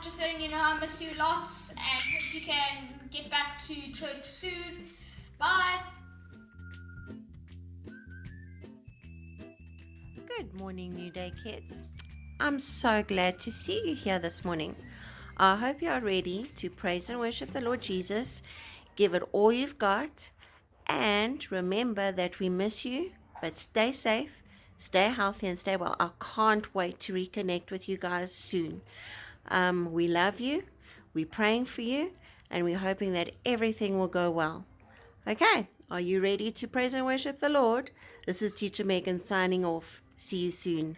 just letting you know I miss you lots and hope you can get back to church soon. Bye. Good morning, New Day kids. I'm so glad to see you here this morning. I hope you are ready to praise and worship the Lord Jesus. Give it all you've got. And remember that we miss you, but stay safe, stay healthy, and stay well. I can't wait to reconnect with you guys soon. We love you, we're praying for you, and we're hoping that everything will go well. Okay, are you ready to praise and worship the Lord? This is Teacher Megan signing off. See you soon.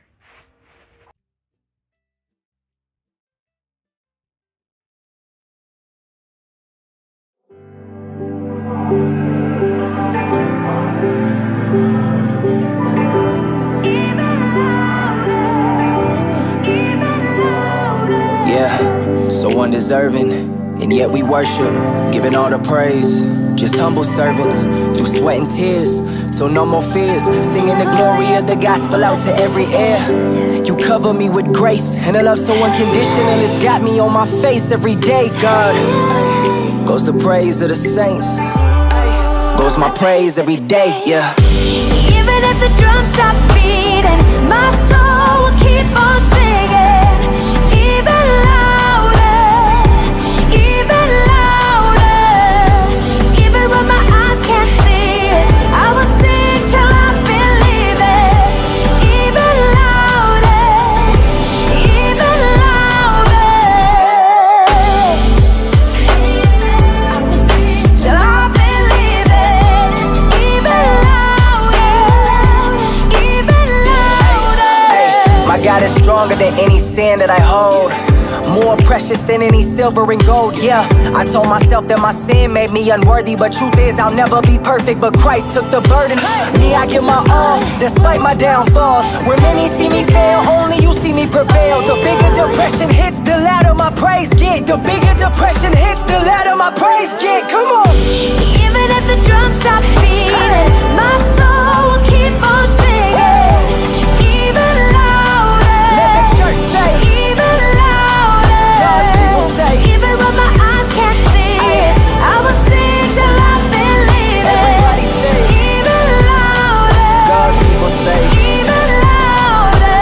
Yeah, so undeserving, and yet we worship, giving all the praise. Just humble servants, through sweat and tears, till no more fears. Singing the glory of the gospel out to every ear. You cover me with grace, and a love so unconditional. It's got me on my face every day, God. Goes the praise of the saints, goes my praise every day, yeah. Even if the drums stop beating, my soul will keep on singing. Even louder, even louder. Even when my eyes can't see it, I will sing till I believe it. Even louder, even louder. Till I believe it. Even louder. My God is stronger than any sin that I hold, more precious than any silver and gold, yeah. I told myself that my sin made me unworthy, but truth is I'll never be perfect, but Christ took the burden. Me, I give my all, despite my downfalls. Where many see me fail, only you see me prevail. The bigger depression hits, the louder my praise get. The bigger depression hits, the louder my praise get. Come on. Even if the drums stop beating, my soul will keep on singing. Even louder. Let the church say, Even louder. God's people say, Even when my eyes can't see it, I will sing till I believe it. everybody say, Even louder. God's people say, Even louder.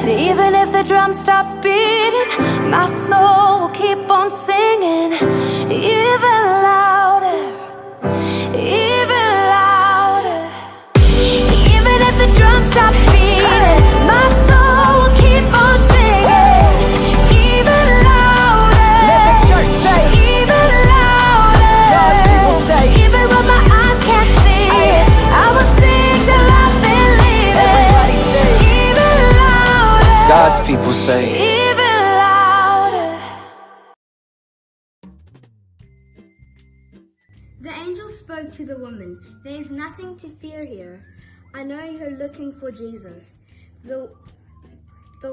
And even if the drum stops beating, my soul will keep on singing. Even louder. Even louder. Even if the drum stops beating, my soul will keep on singing. Even louder. let the church say, Even louder. God's people say, Even when my eyes can't see it, I will sing till I believe it. everybody say, Even louder. God's people say. Even louder. The angel spoke to the woman, "There is nothing to fear here. I know you're looking for Jesus, the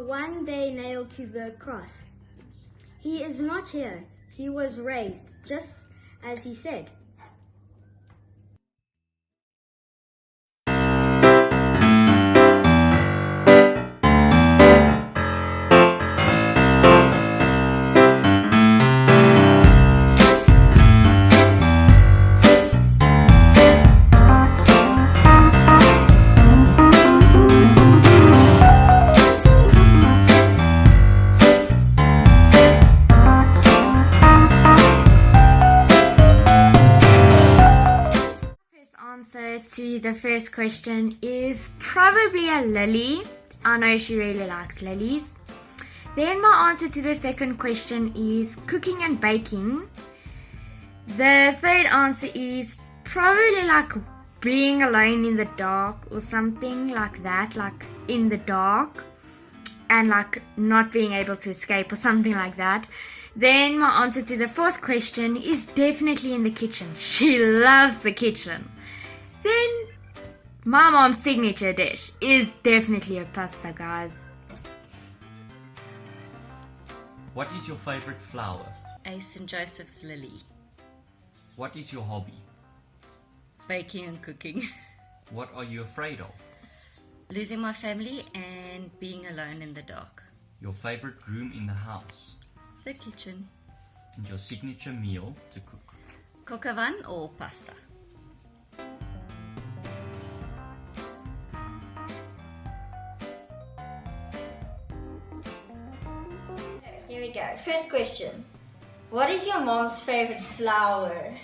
one they nailed to the cross. He is not here. He was raised, just as he said." Answer to the first question is probably a lily. I know she really likes lilies. Then my answer to the second question is cooking and baking. The third answer is probably like being alone in the dark or something like that, like in the dark and like not being able to escape or something like that. Then my answer to the fourth question is definitely in the kitchen. She loves the kitchen. Then my mom's signature dish is definitely a pasta, guys. What is your favorite flower? A St. Joseph's lily. What is your hobby? Baking and cooking. What are you afraid of? Losing my family and being alone in the dark. Your favorite room in the house? The kitchen. And your signature meal to cook. Kokavan or pasta? Here we go. First question. What is your mom's favorite flower?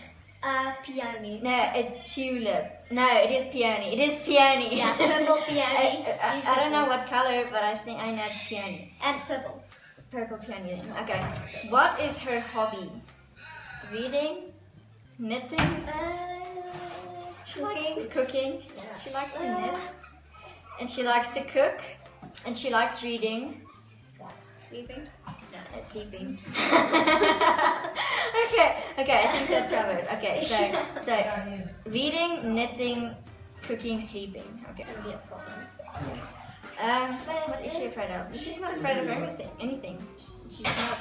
Peony. No, a tulip. No, it is peony. It is peony. Yeah, purple peony. I don't know what color, but I think I know it's peony. And purple. Purple peony. Okay. What is her hobby? Reading? Knitting? Cooking. Yeah. She likes to knit. And she likes to cook. And she likes reading. Sleeping. No, sleeping. Okay, I think that covered. Okay, so reading, knitting, cooking, sleeping. Okay. That'll be a problem. What is she afraid of? She's not afraid of anything. She's not.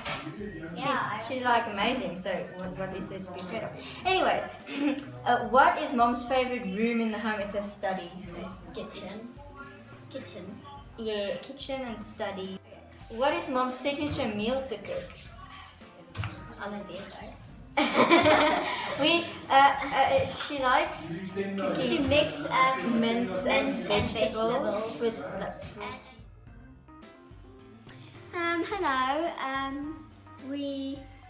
Yeah, She's like amazing. So what is there to be afraid of? Anyways, what is mom's favorite room in the home? It's her study. Kitchen. Yeah, kitchen and study. What is mom's signature meal to cook? On a date, She likes cooking to mix mince and vegetables. with Hello.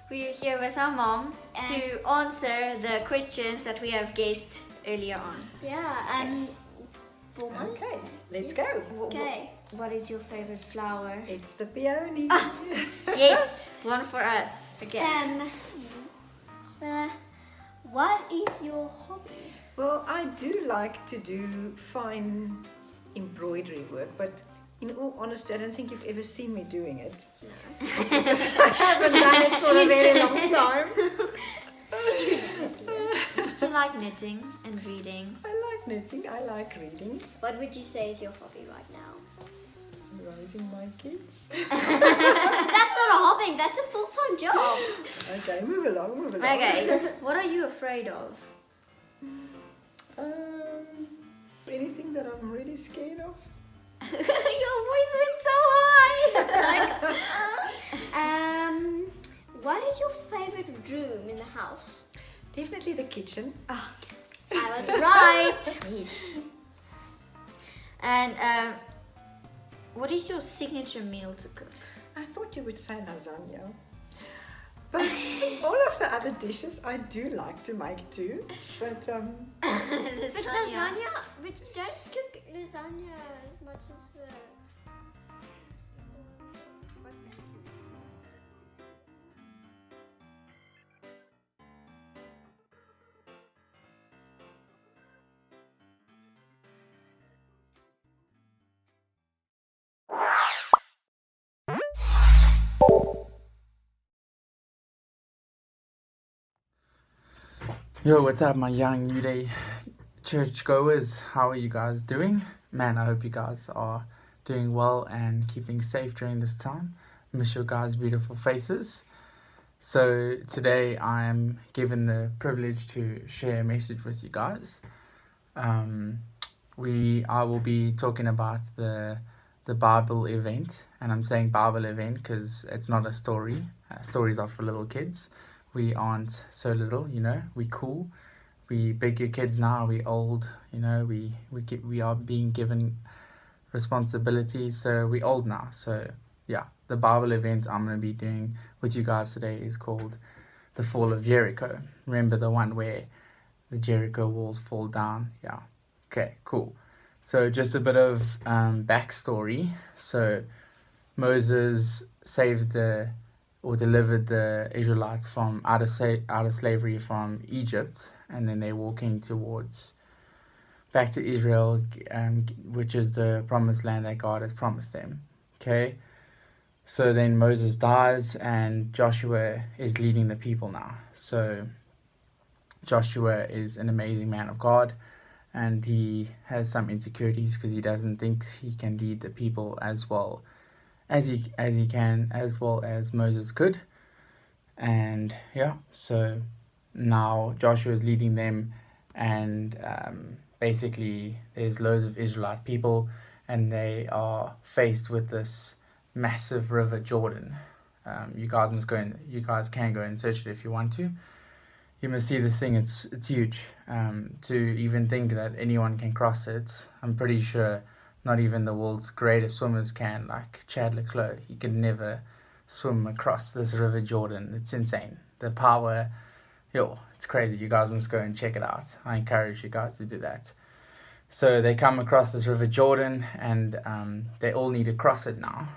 We're here with our mom to answer the questions that we have guessed earlier on. Yeah. Okay, let's go. Okay. What is your favorite flower? It's the peony. Yes, one for us. Okay. What is your hobby? Well, I do like to do fine embroidery work, but in all honesty, I don't think you've ever seen me doing it. Because I haven't done it for a very long time. Do you like knitting and reading? I like knitting, I like reading, What would you say is your hobby right now? raising my kids. That's not a hobby. That's a full-time job. Okay, move along. Okay. What are you afraid of? Anything that I'm really scared of? Your voice went so high. What is your favorite room in the house? Definitely the kitchen. I was right. Yes. And what is your signature meal to cook? I thought you would say lasagna. But all of the other dishes I do like to make too. But But lasagna, but you don't cook lasagna as much as. Yo, what's up, my young New Day churchgoers? How are you guys doing? Man, I hope you guys are doing well and keeping safe during this time. Miss your guys' beautiful faces. So today I am given the privilege to share a message with you guys. I will be talking about the Bible event, and I'm saying Bible event because it's not a story. Stories are for little kids. We aren't so little, we cool. We bigger kids now, we old, we are being given responsibilities, so we old now. So yeah, the Bible event I'm going to be doing with you guys today is called the Fall of Jericho. Remember the one where the Jericho walls fall down? Yeah. Okay, cool. So just a bit of backstory. So Moses delivered the Israelites from out of slavery from Egypt, and then they're walking back to Israel, which is the promised land that God has promised them. Okay, so then Moses dies, and Joshua is leading the people now. So Joshua is an amazing man of God, and he has some insecurities because he doesn't think he can lead the people as well as he can, as well as Moses could. And yeah, so now Joshua is leading them, and basically there's loads of Israelite people, and they are faced with this massive river Jordan. You guys must go and you guys can go and search it if you want to. You must see this thing. It's huge. To even think that anyone can cross it, I'm pretty sure not even the world's greatest swimmers can. Like Chad Leclerc, he could never swim across this river Jordan. It's insane. The power, it's crazy. You guys must go and check it out. I encourage you guys to do that. So they come across this river Jordan, and they all need to cross it now.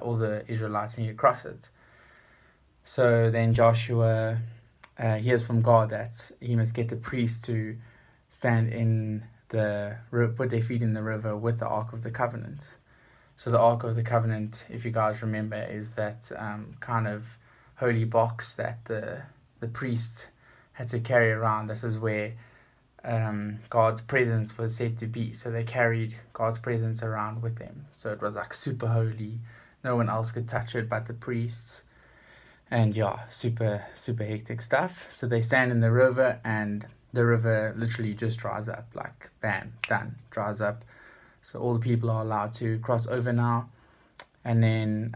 All the Israelites need to cross it. So then Joshua hears from God that he must get the priests to stand in the river, put their feet in the river with the Ark of the Covenant. So the Ark of the Covenant, if you guys remember, is that kind of holy box that the priest had to carry around. This is where God's presence was said to be. So they carried God's presence around with them. So it was like super holy. No one else could touch it but the priests. And super, super hectic stuff. So they stand in the river, and the river literally just dries up. Like, bam, done, dries up. So all the people are allowed to cross over now. And then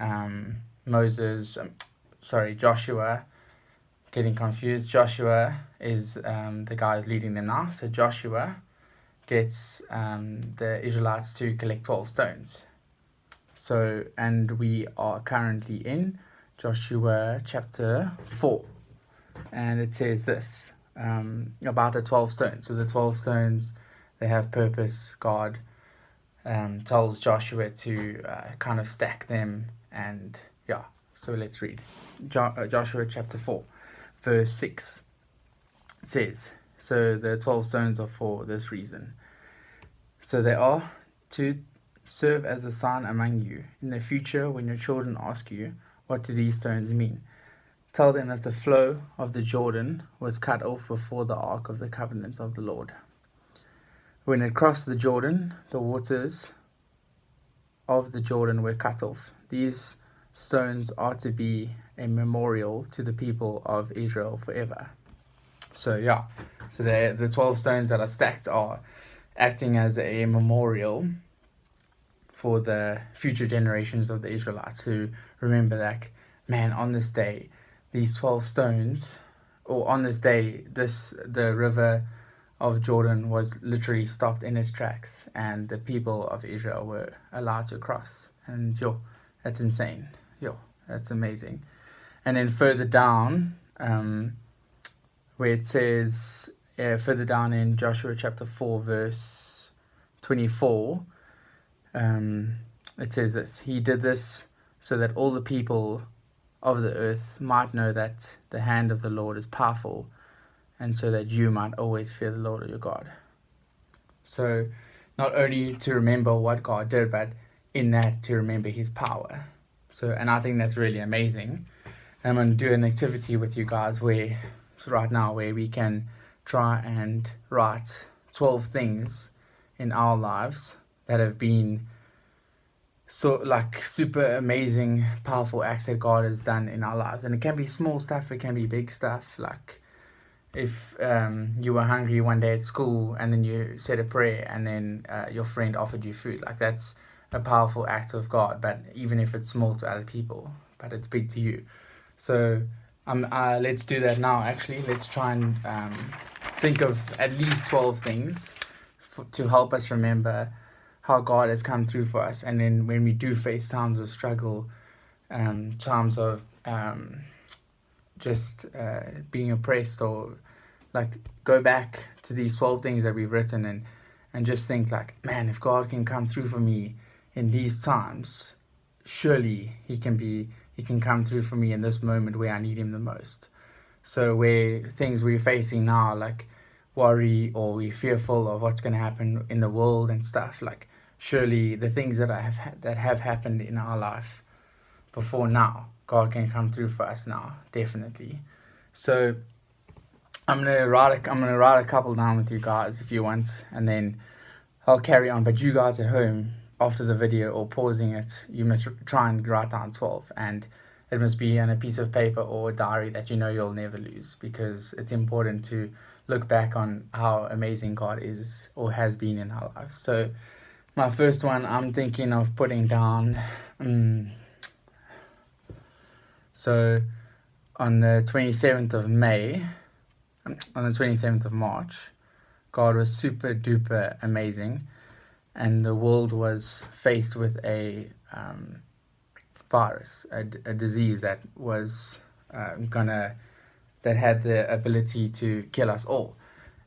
Joshua, getting confused. Joshua is the guy who's leading them now. So Joshua gets the Israelites to collect 12 stones. So, and we are currently in Joshua chapter 4. And it says this about the 12 stones. So the 12 stones, they have purpose. God tells Joshua to kind of stack them. And so let's read. Joshua chapter 4, verse 6. It says, so the 12 stones are for this reason. So they are to serve as a sign among you. In the future, when your children ask you, what do these stones mean? Tell them that the flow of the Jordan was cut off before the Ark of the Covenant of the Lord. When it crossed the Jordan, the waters of the Jordan were cut off. These stones are to be a memorial to the people of Israel forever. So the 12 stones that are stacked are acting as a memorial for the future generations of the Israelites who remember that, man, on this day, these 12 stones, or on this day, the river of Jordan was literally stopped in its tracks, and the people of Israel were allowed to cross. And that's insane. That's amazing. And then further down, where it says, further down in Joshua chapter 4, verse 24, it says this: he did this so that all the people of the earth might know that the hand of the Lord is powerful, and so that you might always fear the Lord your God. So not only to remember what God did, but in that to remember his power. So, and I think that's really amazing. I'm going to do an activity with you guys right now where we can try and write 12 things in our lives that have been super amazing, powerful acts that God has done in our lives. And it can be small stuff, it can be big stuff. Like if you were hungry one day at school and then you said a prayer and then your friend offered you food. Like that's a powerful act of God, but even if it's small to other people, but it's big to you. So let's do that now. Actually, let's try and think of at least 12 things to help us remember how God has come through for us. And then when we do face times of struggle, times of being oppressed, or go back to these 12 things that we've written and just think man, if God can come through for me in these times, surely he can come through for me in this moment where I need him the most. So where things we're facing now, like worry, or we're fearful of what's going to happen in the world and stuff, surely the things that have happened in our life before now, God can come through for us now, definitely. So I'm gonna write a couple down with you guys if you want, and then I'll carry on. But you guys at home, after the video or pausing it, you must try and write down 12, and it must be on a piece of paper or a diary that you know you'll never lose, because it's important to look back on how amazing God is or has been in our lives. So my first one, I'm thinking of putting down So on the 27th of May, on the 27th of March, God was super duper amazing, and the world was faced with a virus, a disease that was that had the ability to kill us all.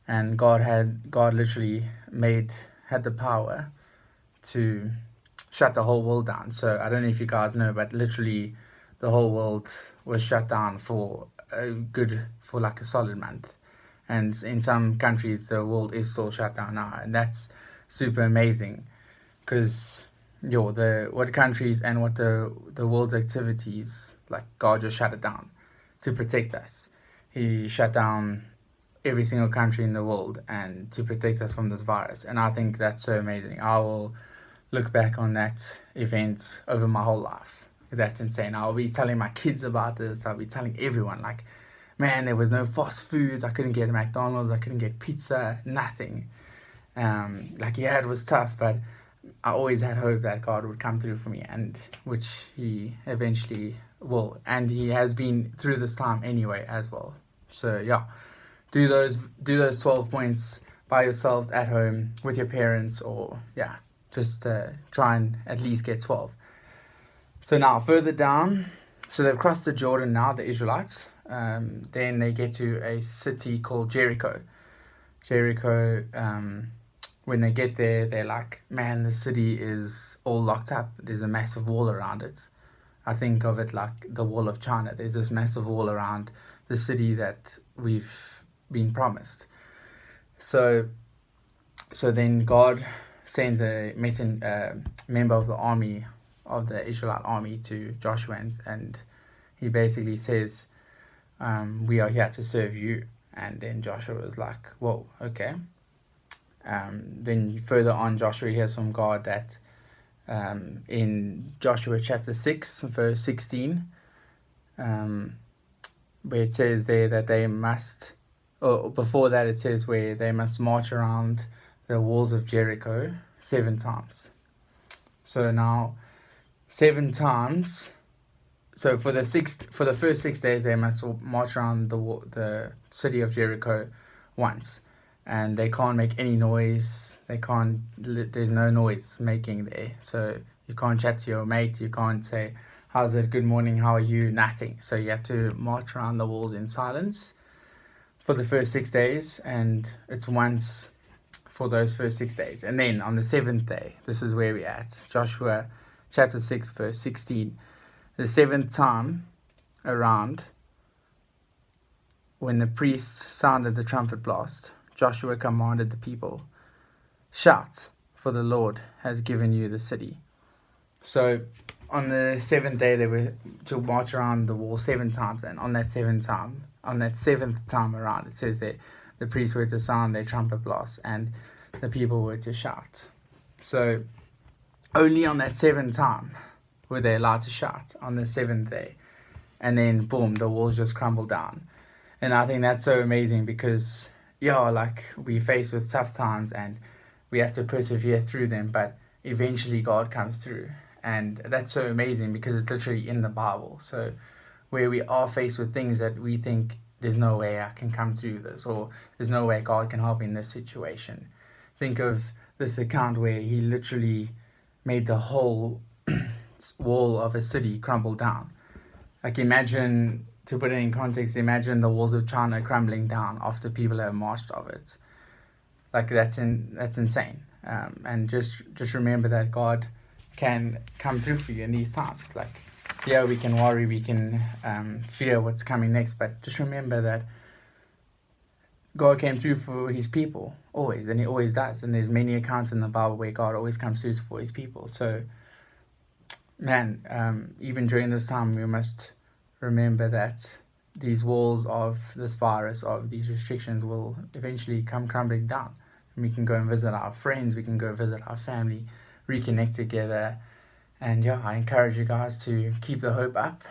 And God literally had the power to shut the whole world down. So I don't know if you guys know, but literally the whole world was shut down for like a solid month. And in some countries the world is still shut down now, and that's super amazing, because what countries and what the world's activities, like, God just shut it down to protect us. He shut down every single country in the world and to protect us from this virus. And I think that's so amazing. I will look back on that event over my whole life. That's insane. I'll be telling my kids about this. I'll be telling everyone, like, man, there was no fast foods. I couldn't get McDonald's. I couldn't get pizza. Nothing. It was tough, but I always had hope that God would come through for me, and which He eventually will. And He has been through this time anyway as well. So yeah, do those 12 points by yourselves at home with your parents, or just try and at least get 12. So now further down, so they've crossed the Jordan now, the Israelites. Then they get to a city called Jericho. Jericho, when they get there, they're like, man, the city is all locked up. There's a massive wall around it. I think of it like the wall of China. There's this massive wall around the city that we've been promised. So then God sends a member of the army, of the Israelite army, to Joshua, and he basically says, we are here to serve you. And then Joshua was like, whoa, okay. Then further on, Joshua hears from God that in Joshua chapter 6, verse 16, where it says there that they must, or before that it says where they must march around the walls of Jericho 7 times. So now 7 times. So for the first 6 days they must march around the city of Jericho once, and they can't make any noise. There's no noise making there. So you can't chat to your mate. You can't say, how's it? Good morning. How are you? Nothing. So you have to march around the walls in silence for the first 6 days, and it's once for those first 6 days. And then on the 7th day, this is where we're at. Joshua chapter 6, verse 16. The 7th time around, when the priests sounded the trumpet blast, Joshua commanded the people, shout, for the Lord has given you the city. So on the 7th day, they were to march around the wall 7 times, and on that 7th time around, it says that the priests were to sound their trumpet blasts and the people were to shout. So only on that 7th time were they allowed to shout, on the 7th day. And then boom, the walls just crumbled down. And I think that's so amazing, because we're faced with tough times and we have to persevere through them, but eventually God comes through. And that's so amazing, because it's literally in the Bible. So where we are faced with things that we think, there's no way I can come through this, or there's no way God can help me in this situation. Think of this account where He literally made the whole wall of a city crumble down. Like, imagine, to put it in context, imagine the walls of China crumbling down after people have marched of it. Like, that's insane. And just remember that God can come through for you in these times. Like, we can worry, we can fear what's coming next, but just remember that God came through for His people always, and He always does. And there's many accounts in the Bible where God always comes through for His people. So man, even during this time, we must remember that these walls of this virus, of these restrictions, will eventually come crumbling down. And we can go and visit our friends, we can go visit our family, reconnect together. And I encourage you guys to keep the hope up,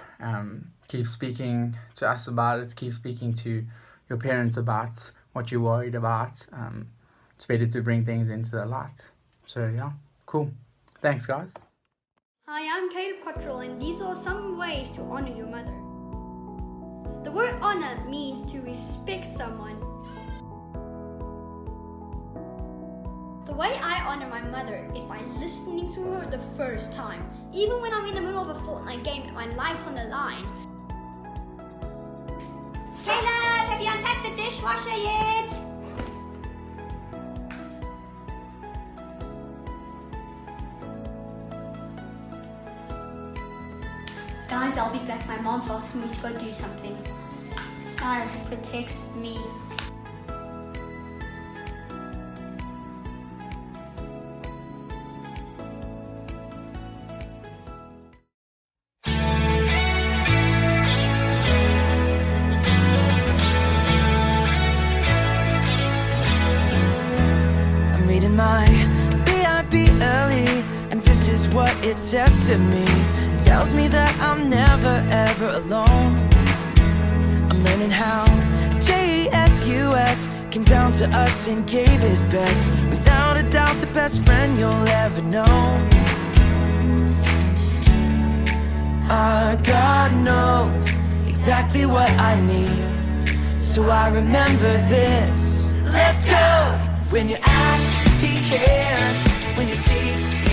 keep speaking to us about it, keep speaking to your parents about what you're worried about. It's better to bring things into the light. So cool. Thanks, guys. Hi, I'm Caleb Cottrell, and these are some ways to honor your mother. The word honor means to respect someone. The way I honor my mother is by listening to her the first time. Even when I'm in the middle of a Fortnite game and my life's on the line. Caleb, have you unpacked the dishwasher yet? Guys, I'll be back. My mom's asking me to go do something. God protects me. I'm reading my B.I.B. early, and this is what it says to me. It tells me that I'm never ever alone. I'm learning how Jesus came down to us and gave his best. Without a doubt, the best friend you'll ever know. Our God knows exactly what I need, so I remember this. Let's go! When you ask, he cares. When you seek,